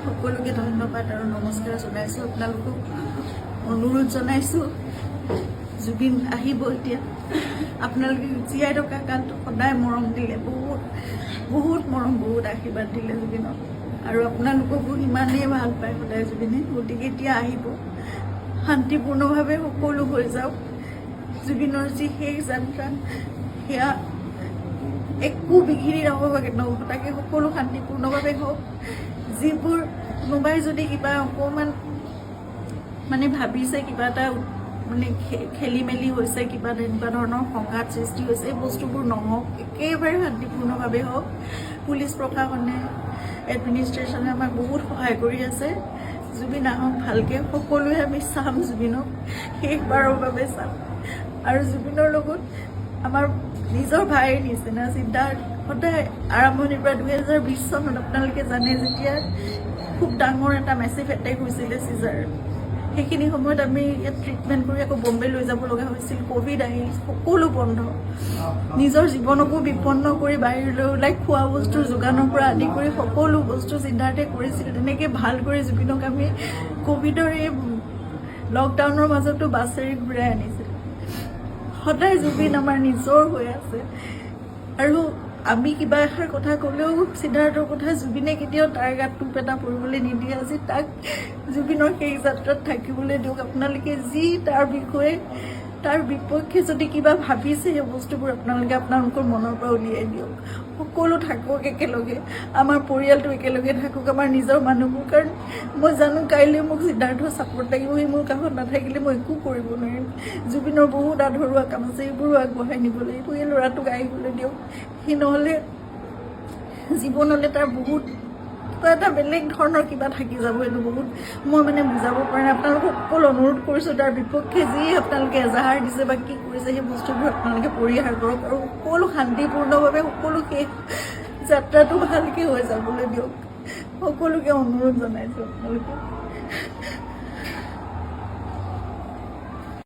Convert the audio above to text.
সকলোকে ধন্যবাদ আৰু নমস্কাৰ জনাইছোঁ। আপোনালোকক অনুৰোধ জনাইছোঁ, জুবিন আহিব এতিয়া। আপোনালোকে জীয়াই থকা কালটো সদায় মৰম দিলে, বহুত বহুত মৰম, বহুত আশীৰ্বাদ দিলে জুবিনক, আৰু আপোনালোককো ইমানেই ভাল পায় সদায় জুবিনে। গতিকে এতিয়া আহিব, শান্তিপূৰ্ণভাৱে সকলো হৈ যাওক। জুবিনৰ যি শেষ যাত্ৰা, সেয়া একো বিঘিনি নঘটাকে সকলো শান্তিপূৰ্ণভাৱে হওক। যিবোৰ কোনোবাই যদি কিবা অকণমান মানে ভাবিছে, কিবা এটা মানে খেলি মেলি হৈছে, কিবা তেনেকুৱা ধৰণৰ সংঘাত সৃষ্টি হৈছে, এই বস্তুবোৰ নহওক, একেবাৰে শান্তিপূৰ্ণভাৱে হওক। পুলিচ প্ৰশাসনে, এডমিনিষ্ট্ৰেশ্যনে আমাক বহুত সহায় কৰি আছে। জুবিন আহক ভালকৈ, সকলোৱে আমি চাম জুবিনক, শেষবাৰৰ বাবে চাম। আৰু জুবিনৰ লগত আমাৰ নিজৰ ভাইৰ নিচিনা চিন্তাৰ সদায় আৰম্ভণিৰ পৰা 2020 চনত আপোনালোকে জানে, যেতিয়া খুব ডাঙৰ এটা মেচিভ এটেক হৈছিলে চিজাৰ, সেইখিনি সময়ত আমি ইয়াত ট্ৰিটমেণ্ট কৰি আকৌ বম্বে লৈ যাব লগা হৈছিল। ক'ভিড আহিল, সকলো বন্ধ, নিজৰ জীৱনকো বিপন্ন কৰি বাহিৰলৈ ওলাই খোৱা বস্তুৰ যোগানৰ পৰা আদি কৰি সকলো বস্তু চিন্তাৰ্থে কৰিছিল। তেনেকৈ ভাল কৰি জুবিনক আমি ক'ভিডৰ এই লকডাউনৰ মাজতো বাছেৰে ঘূৰাই আনিছিল। সদায় জুবিন আমাৰ নিজৰ হৈ আছে, আৰু আমি কিবা এষাৰ কথা ক'লেও সিদ্ধাৰ্থৰ কথা জুবিনে কেতিয়াও তাৰ গাত টোপ এটা পৰিবলৈ নিদিয়ে। আজি তাক জুবিনৰ সেই যাত্ৰাত থাকিবলৈ দিয়ক। আপোনালোকে যি তাৰ বিষয়ে, তাৰ বিপক্ষে যদি কিবা ভাবিছে, সেই বস্তুবোৰ আপোনালোকে আপোনালোকৰ মনৰ পৰা উলিয়াই দিয়ক। সকলো থাকক একেলগে, আমাৰ পৰিয়ালটো একেলগে থাকক, আমাৰ নিজৰ মানুহবোৰ। কাৰণ মই জানো কাইলৈ মোক সিদ্ধাৰ্থৰ ছাপোৰ্ট লাগিব, সি মোৰ কাষত নাথাকিলে মই একো কৰিব নোৱাৰিম। জুবিনৰ বহুত আধৰুৱা কাম আছে, সেইবোৰো আগবঢ়াই নিব লাগিব। এই ল'ৰাটোক আহিবলৈ দিয়ক, সি নহ'লে জীৱনলৈ তাৰ বহুত এটা বেলেগ ধৰণৰ কিবা থাকি যাব। এইটো বহুত মই মানে বুজাব পৰা নাই। আপোনালোকক সকলো অনুৰোধ কৰিছোঁ, তাৰ বিপক্ষে যি আপোনালোকে এজাহাৰ দিছে বা কি কৰিছে, সেই বস্তুবোৰ আপোনালোকে পৰিহাৰ কৰক, আৰু সকলো শান্তিপূৰ্ণভাৱে সকলো শেষ যাত্ৰাটো ভালকৈ হৈ যাবলৈ দিয়ক। সকলোকে অনুৰোধ জনাইছোঁ আপোনালোকে।